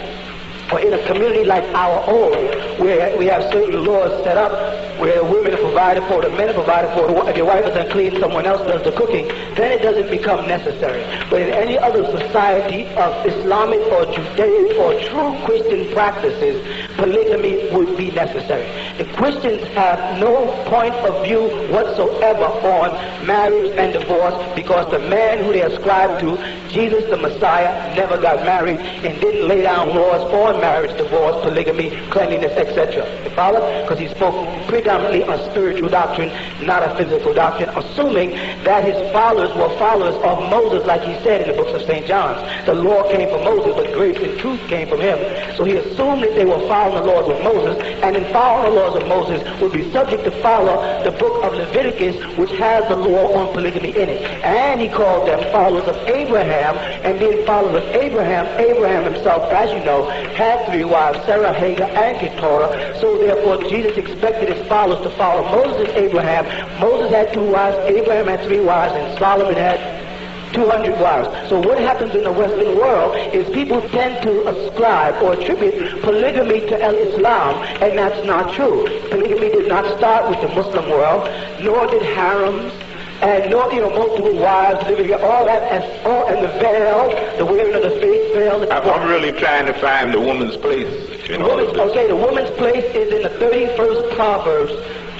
or in a community like our own, where we have certain laws set up, where the women are provided for, the men are provided for, if your wife is unclean, someone else does the cooking, then it doesn't become necessary. But in any other society of Islamic or Judaic or true Christian practices, polygamy would be necessary. The Christians have no point of view whatsoever on marriage and divorce because the man who they ascribe to, Jesus the Messiah, never got married and didn't lay down laws on marriage, divorce, polygamy, cleanliness, etc. You follow? Because he spoke predominantly a spiritual doctrine, not a physical doctrine, assuming that his followers were followers of Moses, like he said in the books of St. John's. The law came from Moses, but grace and truth came from him. So he assumed that they were following the laws of Moses, and in following the laws of Moses would be subject to follow the book of Leviticus, which has the law on polygamy in it. And he called them followers of Abraham, and being followers of Abraham, Abraham himself, as you know, had 3 wives, Sarah, Hagar, and Keturah. So therefore, Jesus expected his followers to follow Moses and Abraham. Moses had 2 wives, Abraham had 3 wives, and Solomon had 200 wives. So what happens in the Western world is people tend to ascribe or attribute polygamy to Islam, and that's not true. Polygamy did not start with the Muslim world, nor did harems, and nor, multiple wives living here, all that, and the veil, the wearing of the face veil. I'm really trying to find the woman's place. The woman's place is in the 31st Proverbs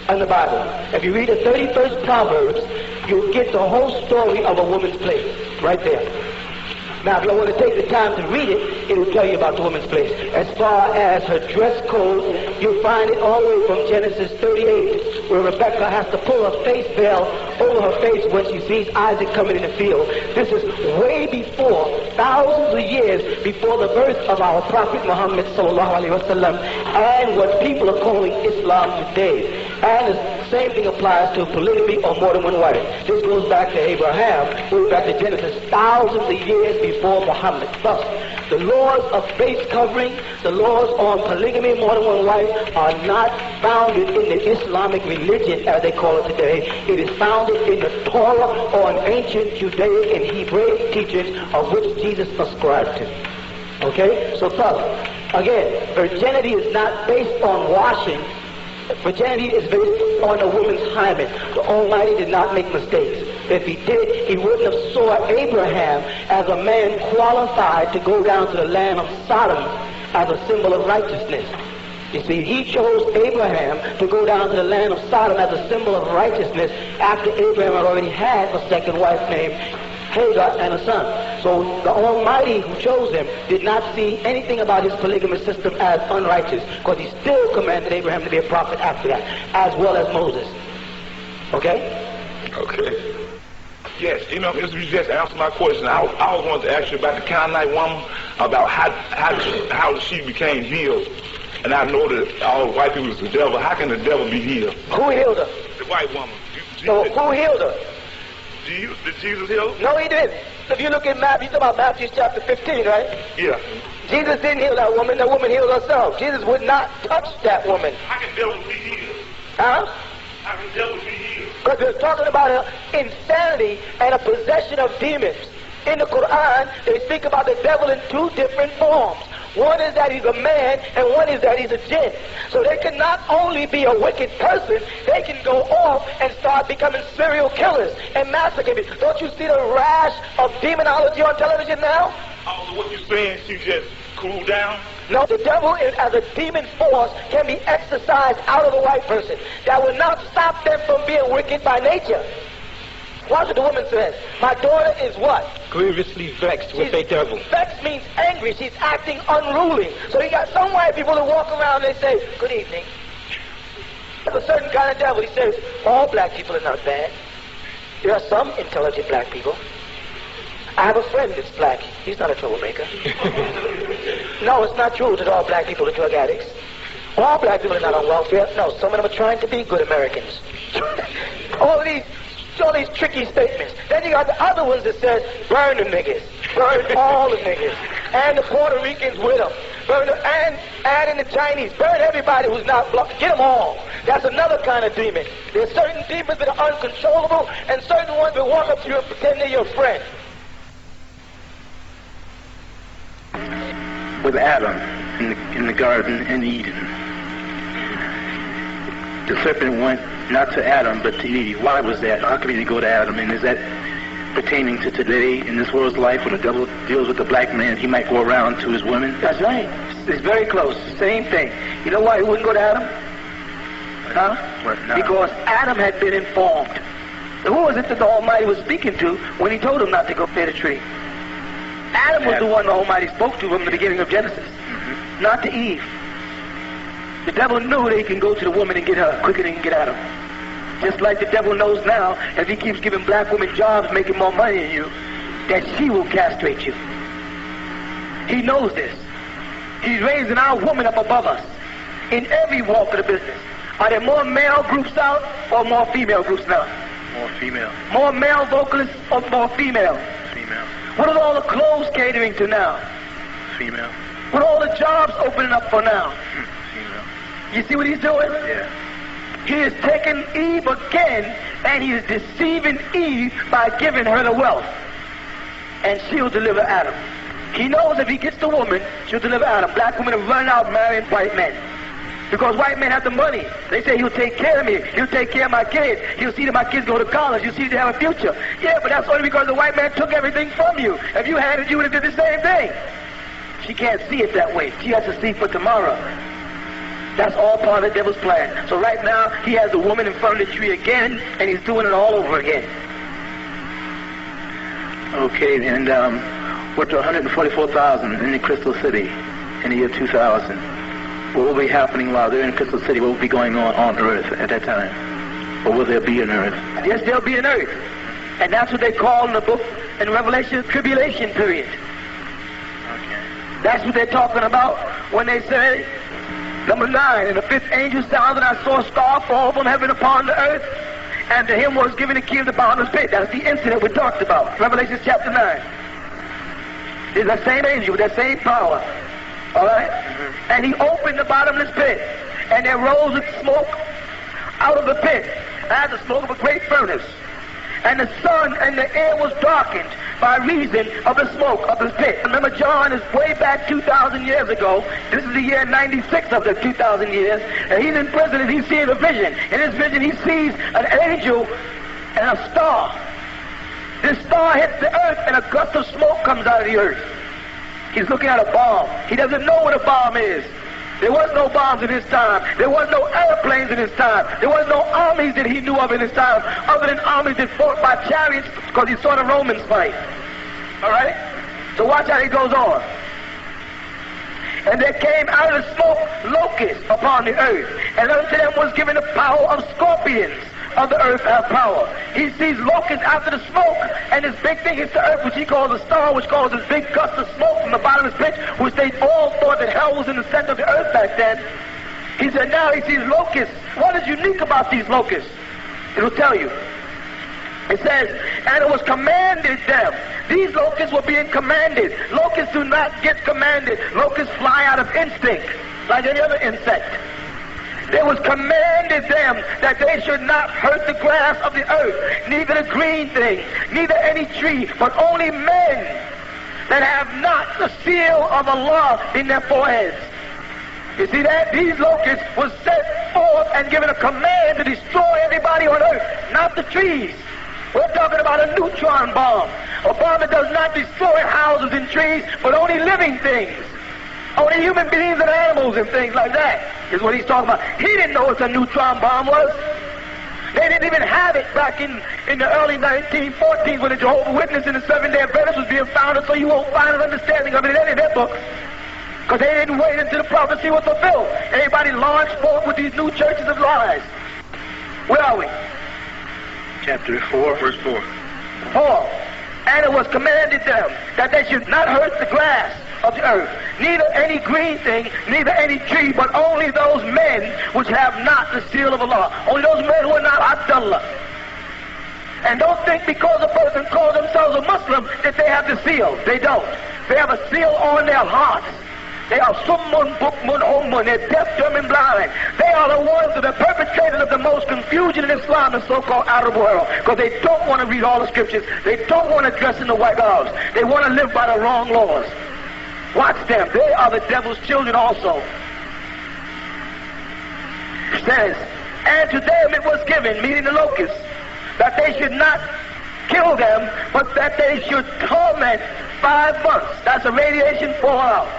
in the Bible. If you read the 31st Proverbs, you'll get the whole story of a woman's place right there. Now, if you want to take the time to read it, it'll tell you about the woman's place. As far as her dress code, you'll find it all the way from Genesis 38, where Rebecca has to pull her face veil over her face when she sees Isaac coming in the field. This is way before, thousands of years before the birth of our Prophet Muhammad sallallahu alaihi wasallam, and what people are calling Islam today. And the same thing applies to polygamy or more than one wife. This goes back to Abraham, goes back to Genesis, thousands of years before Muhammad. Thus, the laws of face covering, the laws on polygamy, more than one wife, are not founded in the Islamic religion, as they call it today. It is founded in the Torah or in ancient Judaic and Hebraic teachings of which Jesus ascribed to. Okay? So thus, again, virginity is not based on washing. Virginity is based on a woman's hymen. The Almighty did not make mistakes. If he did, he wouldn't have saw Abraham as a man qualified to go down to the land of Sodom as a symbol of righteousness. You see, he chose Abraham to go down to the land of Sodom as a symbol of righteousness after Abraham had already had a second wife named Hagar and a son. So the Almighty who chose him did not see anything about his polygamous system as unrighteous, because he still commanded Abraham to be a prophet after that, as well as Moses. Okay? Okay. Yes, you just answered my question. I was wanting to ask you about the Canaanite woman, about how she became healed. And I know that all white people is the devil. How can the devil be healed? Who healed her? The white woman. No, who healed her? Did Jesus heal her? No, he didn't. If you look at Matthew, you talk about Matthew chapter 15, right? Yeah. Jesus didn't heal that woman. That woman healed herself. Jesus would not touch that woman. How can devils be healed? Huh? How can devils be healed? Because they're talking about insanity and a possession of demons. In the Quran, they speak about the devil in two different forms. One is that he's a man, and one is that he's a jinn. So they can not only be a wicked person, they can go off and start becoming serial killers and massacre people. Don't you see the rash of demonology on television now? Also, what you're saying, she just cooled down? No, the devil as a demon force can be exorcised out of the white person. That will not stop them from being wicked by nature. Watch what the woman says. My daughter is what? Grievously vexed with a devil. Vexed means angry. She's acting unruly. So you got some white people who walk around and they say, good evening. There's a certain kind of devil. He says, all black people are not bad. There are some intelligent black people. I have a friend that's black. He's not a troublemaker. No, it's not true that all black people are drug addicts. All black people are not on welfare. No, some of them are trying to be good Americans. all these tricky statements. Then you got the other ones that says, burn the niggas. Burn all the niggas. And the Puerto Ricans with them. Burn them, and in the Chinese. Burn everybody who's not black. Get them all. That's another kind of demon. There's certain demons that are uncontrollable, and certain ones that walk up to you and pretend they're your friend. With Adam in the garden in Eden, the serpent went not to Adam but to Eve. Why was that? How could he go to Adam? And is that pertaining to today in this world's life when the devil deals with the black man? He might go around to his women. That's right. It's very close. Same thing. You know why he wouldn't go to Adam? Huh? No. Because Adam had been informed. Who was it that the Almighty was speaking to when he told him not to go near the tree? Adam was the one the Almighty spoke to from the beginning of Genesis, not to Eve. The devil knew that he can go to the woman and get her quicker than he can get at her. Just like the devil knows now, if he keeps giving black women jobs, making more money than you, that she will castrate you. He knows this. He's raising our woman up above us in every walk of the business. Are there more male groups out or more female groups now? More female. More male vocalists or more female? Female. What are all the clothes catering to now? Female. What are all the jobs opening up for now? Female. You see what he's doing? Yeah. He is taking Eve again, and he is deceiving Eve by giving her the wealth. and she'll deliver Adam. He knows if he gets the woman, she'll deliver Adam. Black women are running out marrying white men. Because white men have the money. They say he'll take care of me. He'll take care of my kids. He'll see that my kids go to college. He'll see they have a future. Yeah, but that's only because the white man took everything from you. If you had it, you would have did the same thing. She can't see it that way. She has to see for tomorrow. That's all part of the devil's plan. So right now, he has the woman in front of the tree again, and he's doing it all over again. Okay, and we're to 144,000 in the Crystal City in the year 2000. What will be happening while they're in Crystal City? What will be going on Earth at that time? Or will there be an Earth? Yes, there'll be an Earth. And that's what they call in the book, in Revelation, the tribulation period. Okay. That's what they're talking about when they say, number 9, and the 5th angel sounded, and I saw a star fall from heaven upon the earth, and to him was given the key of the bottomless pit. That's the incident we talked about, Revelation chapter 9. It's the same angel with that same power. All right? Mm-hmm. And he opened the bottomless pit, and there rose a smoke out of the pit, as the smoke of a great furnace. And the sun and the air was darkened by reason of the smoke of the pit. Remember, John is way back 2,000 years ago. This is the year 96 of the 2,000 years. And he's in prison and he's seeing a vision. In his vision, he sees an angel and a star. This star hits the earth and a gust of smoke comes out of the earth. He's looking at a bomb. He doesn't know what a bomb is. There was no bombs in his time. There was no airplanes in his time. There was no armies that he knew of in his time, other than armies that fought by chariots, because he saw the Romans fight. All right? So watch how he goes on. And there came out of the smoke locusts upon the earth, and unto them was given the power of scorpions of the earth have power. He sees locusts after the smoke, and this big thing hits the earth, which he calls a star, which causes this big gust of smoke from the bottomless pit, which they all thought that hell was in the center of the earth back then. He said now he sees locusts. What is unique about these locusts? It'll tell you. It says, and it was commanded them. These locusts were being commanded. Locusts do not get commanded. Locusts fly out of instinct, like any other insect. There was commanded them that they should not hurt the grass of the earth, neither the green thing, neither any tree, but only men that have not the seal of Allah in their foreheads. You see that? These locusts was sent forth and given a command to destroy everybody on earth, not the trees. We're talking about a neutron bomb. A bomb that does not destroy houses and trees, but only living things. Only human beings and animals and things like that is what he's talking about. He didn't know what a neutron bomb was. They didn't even have it back in the early 1940s when the Jehovah's Witness and the Seventh-day Adventists was being founded, so you won't find an understanding of it in any of their books. Because they didn't wait until the prophecy was fulfilled. Everybody launched forth with these new churches of lies. Where are we? Chapter 4, verse 4. 4. And it was commanded them that they should not hurt the grass of the earth, neither any green thing, neither any tree, but only those men which have not the seal of Allah. Only those men who are not Abdullah. And don't think because a person calls themselves a Muslim that they have the seal. They don't. They have a seal on their hearts. They are summun, bukmun, ummun. They're deaf, dumb, and blind. They are the ones that are perpetrators of the most confusion in Islam, the so-called Arab world, because they don't want to read all the scriptures. They don't want to dress in the white garbs. They want to live by the wrong laws. Watch them. They are the devil's children also. It says, and to them it was given, meaning the locusts, that they should not kill them, but that they should torment 5 months. That's a radiation fallout.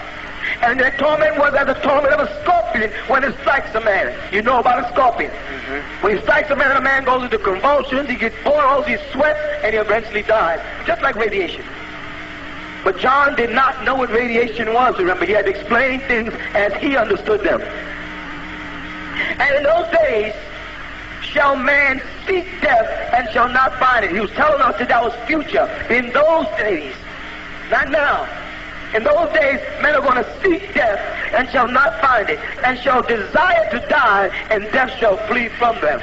And their torment was as the torment of a scorpion when it strikes a man. You know about a scorpion. Mm-hmm. When he strikes a man goes into convulsions, he gets boils, he sweats, and he eventually dies. Just like radiation. But John did not know what radiation was, remember. He had to explain things as he understood them. And in those days shall man seek death and shall not find it. He was telling us that was future. In those days, not now. In those days, men are going to seek death and shall not find it, and shall desire to die, and death shall flee from them.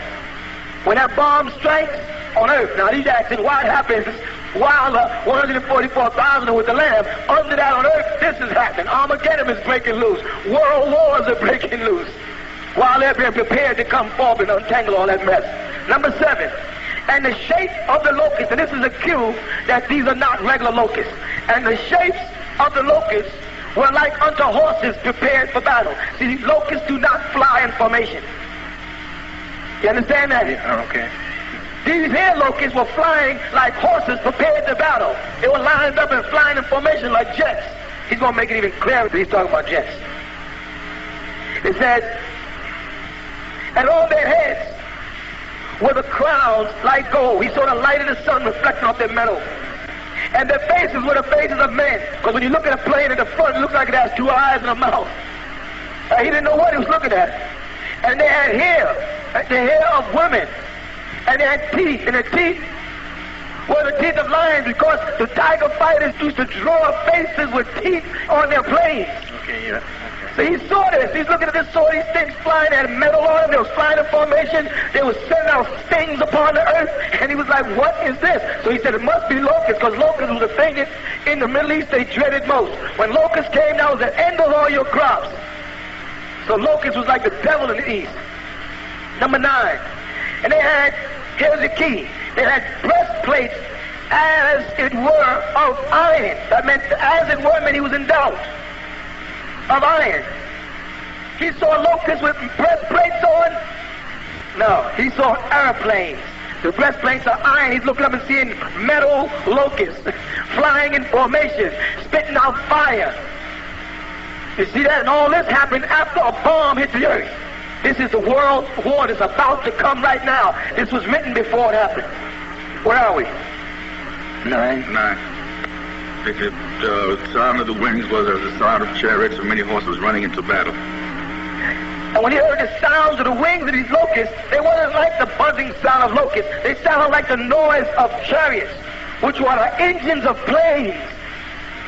When that bomb strikes on earth, now he's asking what happens while 144,000 are with the Lamb. Under that on earth, this is happening. Armageddon is breaking loose. World wars are breaking loose. While they're being prepared to come forward and untangle all that mess. Number 7. And the shape of the locusts, and this is a cue that these are not regular locusts, and the shapes of the locusts were like unto horses prepared for battle. See, locusts do not fly in formation. You understand that? Yeah, okay. These here locusts were flying like horses prepared to battle. They were lined up and flying in formation like jets. He's going to make it even clearer that he's talking about jets. It says, and on their heads were the crowns like gold. He saw the light of the sun reflecting off their metal. And their faces were the faces of men. Because when you look at a plane in the front, it looks like it has two eyes and a mouth. He didn't know what he was looking at. And they had hair, the hair of women. And they had teeth, and the teeth were the teeth of lions, because the tiger fighters used to draw faces with teeth on their planes. Okay, yeah. So he saw this. He's looking at this, saw these things flying, had metal on them. They were flying in formation. They were sending out stings upon the earth. And he was like, what is this? So he said, it must be locusts, because locusts was the thing that in the Middle East they dreaded most. When locusts came, that was the end of all your crops. So locusts was like the devil in the East. Number 9. And they had, here's the key, they had breastplates as it were of iron. That meant, as it were, meant he was in doubt. Of iron. He saw locusts with breastplates on? No, he saw airplanes. The breastplates are iron. He's looking up and seeing metal locusts flying in formation, spitting out fire. You see that? And all this happened after a bomb hit the earth. This is the world war that's about to come right now. This was written before it happened. Where are we? 9. The sound of the wings was as the sound of chariots and many horses running into battle. And when he heard the sounds of the wings of these locusts, they wasn't like the buzzing sound of locusts. They sounded like the noise of chariots, which were the engines of planes.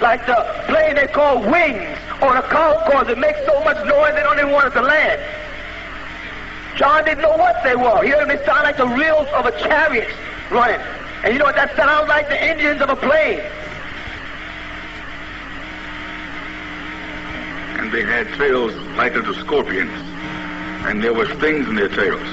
Like the plane they call Wings, or the Concorde that makes so much noise they don't even want it to land. John didn't know what they were. He heard them, they sound like the wheels of a chariot running. And you know what that sounds like? The engines of a plane. And they had tails like unto scorpions, and there were stings in their tails.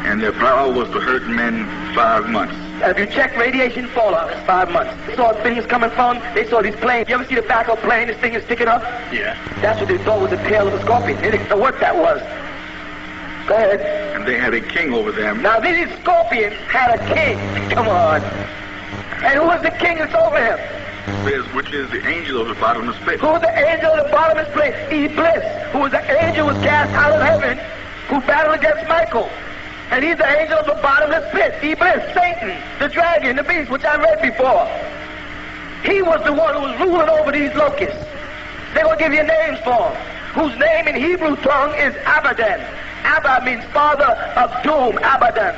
And their power was to hurt men 5 months. If you check radiation fallout, it's 5 months. They saw things coming from, they saw these planes. You ever see the back of a plane, this thing is sticking up? Yeah. That's what they thought was the tail of a scorpion. They didn't know what that was. Go ahead. And they had a king over them. Now these scorpions had a king. Come on. And who was the king that's over him? Says, which is the angel of the bottomless pit. Who was the angel of the bottomless pit? Iblis, who was the angel who was cast out of heaven, who battled against Michael. And he's the angel of the bottomless pit. Iblis, Satan, the dragon, the beast, which I read before. He was the one who was ruling over these locusts. They're going to give you names for him, whose name in Hebrew tongue is Abaddon. Abba means father of doom, Abaddon.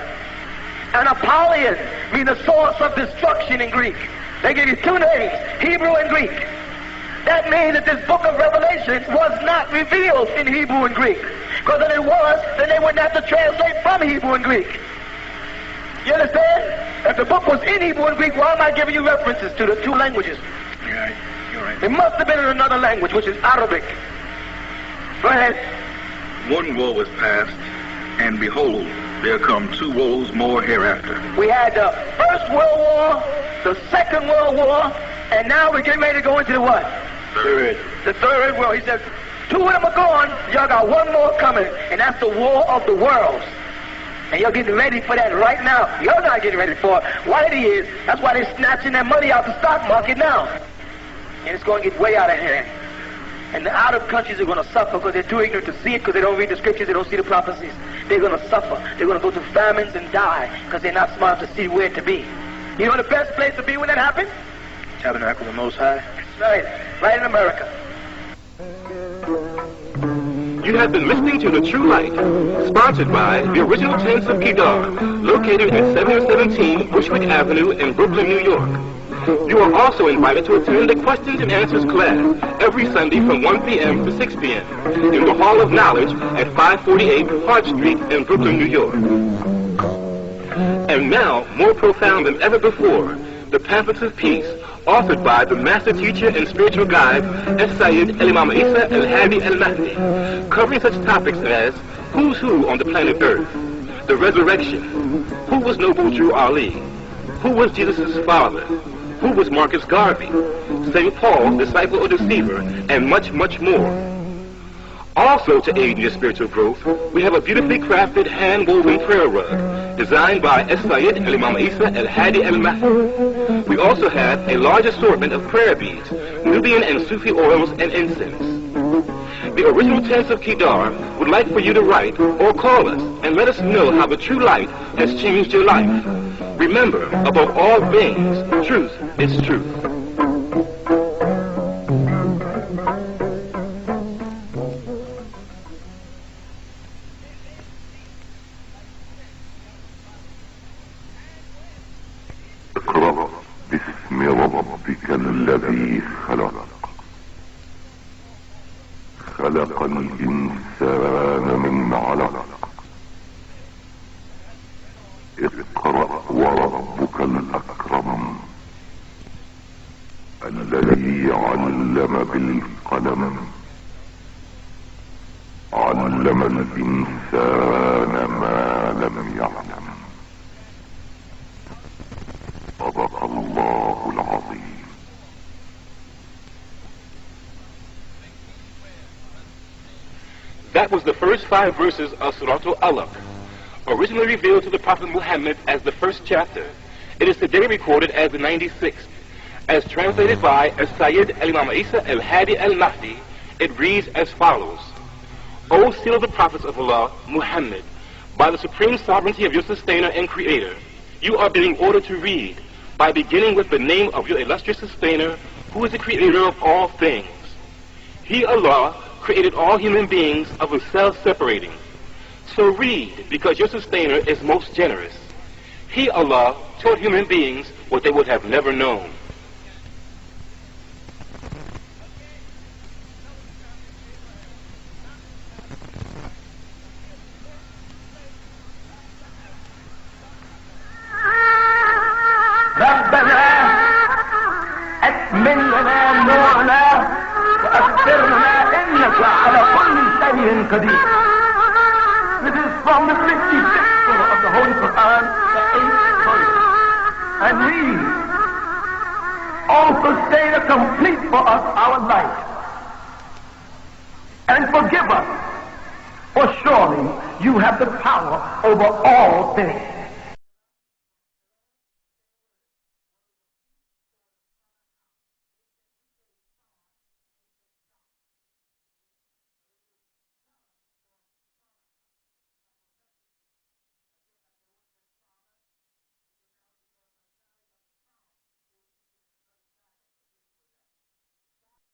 And Apollyon means the source of destruction in Greek. They give you 2 names, Hebrew and Greek. That means that this book of Revelation was not revealed in Hebrew and Greek. Because if it was, then they wouldn't have to translate from Hebrew and Greek. You understand? If the book was in Hebrew and Greek, why am I giving you references to the 2 languages? Yeah, you're right. It must have been in another language, which is Arabic. Go ahead. 1 woe was past, and behold, there come 2 woes more hereafter. We had the First World War, the Second World War, and now we're getting ready to go into the what? Third. The Third World. He said, 2 of them are gone, y'all got 1 more coming, and that's the War of the Worlds. And you're getting ready for that right now. You're not getting ready for it. Whitey is. That's why they're snatching that money out the stock market now. And it's going to get way out of hand. And the out-of countries are going to suffer because they're too ignorant to see it, because they don't read the scriptures, they don't see the prophecies. They're going to suffer. They're going to go through famines and die because they're not smart enough to see where to be. You know the best place to be when that happens? Tabernacle of the Most High. That's right. Right in America. You have been listening to The True Light, sponsored by the original Tents of Kedar, located at 717 Bushwick Avenue in Brooklyn, New York. You are also invited to attend the Questions and Answers class every Sunday from 1 p.m. to 6 p.m. in the Hall of Knowledge at 548 Hart Street in Brooklyn, New York. And now, more profound than ever before, the Pamphlets of Peace, authored by the master teacher and spiritual guide, Sayyid El-Imam Isa El-Hadi El-Mahdi, covering such topics as Who's Who on the Planet Earth, the resurrection, who was Noble Drew Ali, who was Jesus' father, who was Marcus Garvey, St. Paul, disciple or deceiver, and much, much more. Also, to aid in your spiritual growth, we have a beautifully crafted hand-woven prayer rug designed by Sayyid al-Imam Isa al-Hadi al-Mahdi. We also have a large assortment of prayer beads, Nubian and Sufi oils, and incense. The original tenants of Kedar would like for you to write or call us and let us know how the true light has changed your life. Remember, above all things, truth is truth. اقرأ باسم ربك الذي خلق خلق الإنسان من علق اقرأ وربك الأكرم الذي علم بالقلم علم الإنسان ما لم يعلم صدق الله العظيم. That was the first 5 verses of Surah Al-Alaq, originally revealed to the Prophet Muhammad as the first chapter. It is today recorded as the 96th. As translated by Sayyid al-Imam Isa al-Hadi al-Mahdi, it reads as follows. O seal of the prophets of Allah, Muhammad, by the supreme sovereignty of your sustainer and creator, you are being ordered to read, by beginning with the name of your illustrious sustainer, who is the creator of all things. He, Allah, created all human beings of a self-separating. So read, because your sustainer is most generous. He, Allah, taught human beings what they would have never known. ربنا أكمل لنا نورنا وأكثرنا إنك على كل شيء قدير. This is from the 56th surah of the Holy Quran, the 8th verse. And read, also say to complete for us our life and forgive us, for surely you have the power over all things.